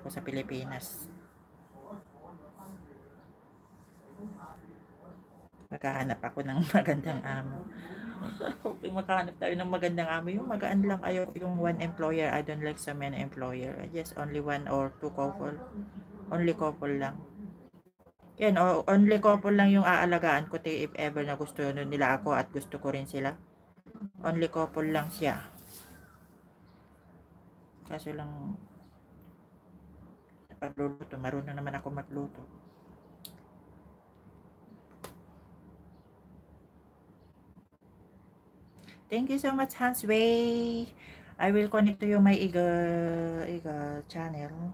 ako sa Pilipinas. Maghahanap ako ng magandang amo. Hoping makahanap tayo ng magandang amo. Yung magaan lang, ayaw yung one employer. I don't like so many employer. Just only one or two couple. Only couple lang. Yan, only couple lang yung aalagaan ko if ever na gusto nila ako at gusto ko rin sila. Only couple lang siya. Kaso lang, pagluluto, marunong naman ako magluto. Thank you so much, Hansway. I will connect to you my Eagle channel.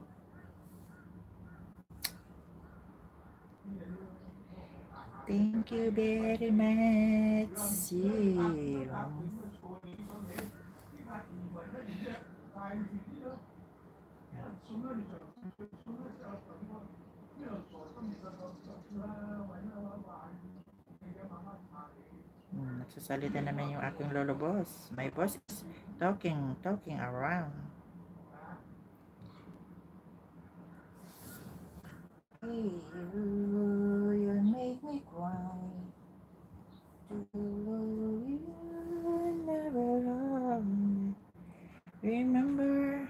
Thank you very much. See you. Nagsasalita naman yung aking lolo boss. My boss is talking around. You make me cry. You never remember.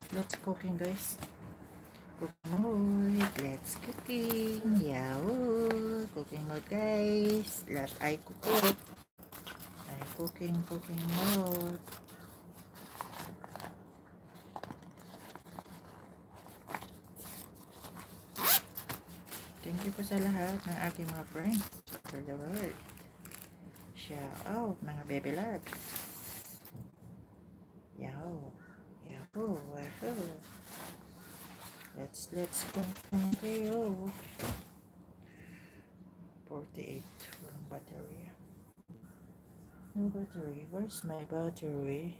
Let's cooking, guys. Cooking mode. Let's cooking. Yahoo! Cooking mode, guys. Let I cook. I cooking mode. Thank you po sa lahat ng aking mga friends for the world. Shout out mga baby loves. Yahoo! Yahoo! Wahoo! Let's continue. 48 walang battery. No battery. Where's my battery?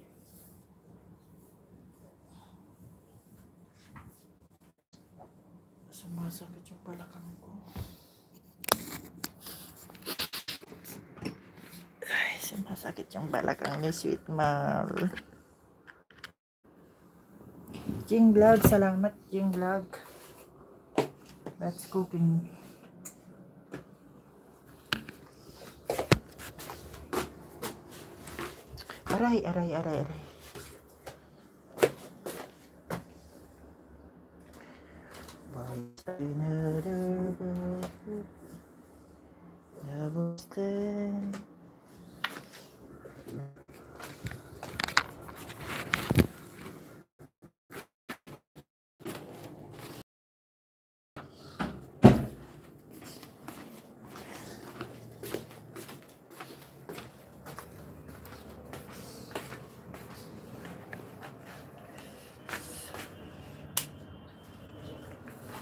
Sumasakit yung balakang ko. Ay, sumasakit yung balakang ni Sweet Mal. Jing Vlog, salamat Jing Vlog. Let's cooking. Aray.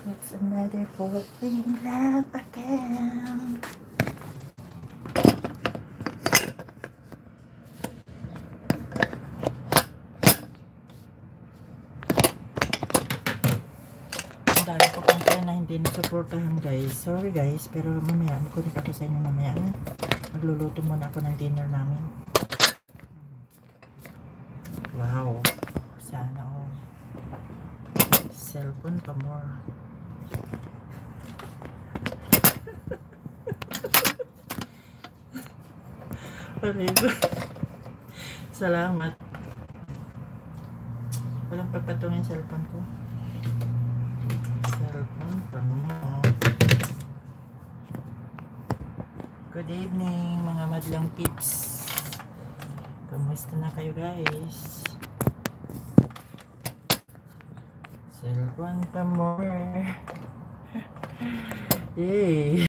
It's another falling love again. Ang dami ko pang kaya na hindi nasuportahan, guys. Sorry guys, pero mamaya mag-connect ako sa inyo mamaya. Magluluto muna ako ng dinner namin. Wow, sana all. Cellphone pa more. Salamat. Walang pagpatungin cellphone ko. Cellphone pa more. Good evening mga madlang peeps. Kamusta na kayo guys? Cellphone pa more. Yay!